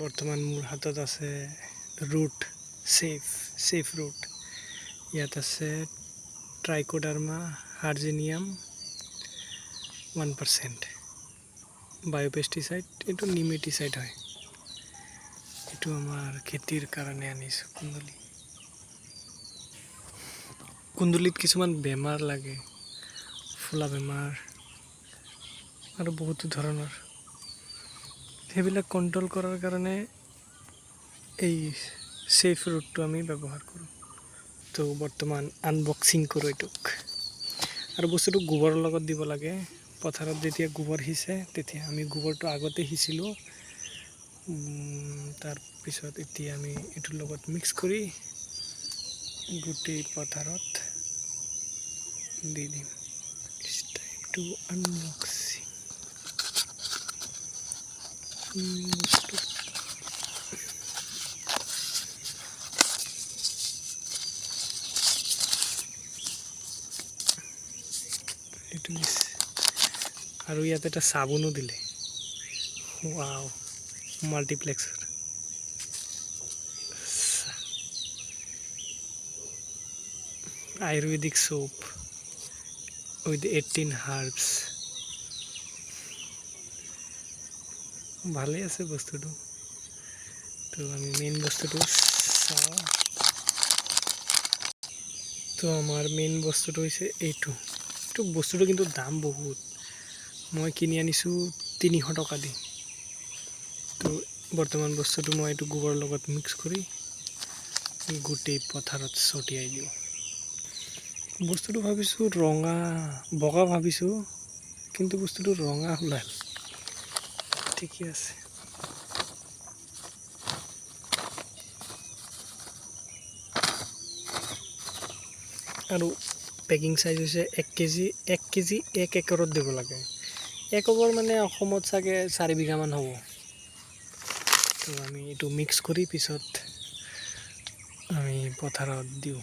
বৰ্তমান মোৰ হাতত আছে ৰুট সেফ ৰুট। ইয়াত আছে ট্ৰাইকোডাৰ্মা হাৰ্জিনিয়াম 1%, বায়োপেষ্টিচাইড, এইটো নিমেটিচাইড হয়। এইটো আমাৰ খেতিৰ কাৰণে আনিছোঁ কুন্দুলিত কিছুমান বেমাৰ লাগে, ফুলা বেমাৰ আৰু বহুতো ধৰণৰ। সেইবিলাক কণ্ট্ৰোল কৰাৰ কাৰণে এই সেফ ৰুটটো আমি ব্যৱহাৰ কৰোঁ। তো বৰ্তমান আনবক্সিং কৰোঁ এইটোক। আৰু বস্তুটো গোবৰৰ লগত দিব লাগে। পথাৰত যেতিয়া গোবৰ সিঁচে তেতিয়া আমি গোবৰটো আগতে সিঁচিলোঁ, তাৰপিছত এতিয়া আমি এইটোৰ লগত মিক্স কৰি গোটেই পথাৰত দি দিম। It's time to unboxing. এইটো দিছে আৰু ইয়াত এটা চাবোনো দিলে। ৱাও, মাল্টিপ্লেক্সৰ আয়ুৰ্বেদিক সোপ উইথ 18 হাৰ্বস। ভালেই আছে বস্তুটো। তো আমি মেইন বস্তুটো চাওঁ। তো আমাৰ মেইন বস্তুটো হৈছে এইটো বস্তুটো কিন্তু দাম বহুত। মই কিনি আনিছোঁ 300 টকা দি। তো বৰ্তমান বস্তুটো মই এইটো গোবৰৰ লগত মিক্স কৰি গোটেই পথাৰত ছটিয়াই দিওঁ। বস্তুটো ভাবিছোঁ বগা ভাবিছোঁ, কিন্তু বস্তুটো ৰঙা ওলাল। ঠিকে আছে। আৰু পেকিং চাইজ হৈছে 1 কেজি 1 একৰত দিব লাগে। 1 একৰ মানে অসমত চাগে 4 বিঘামান হ'ব। তো আমি এইটো মিক্স কৰি পিছত আমি পথাৰত দিওঁ।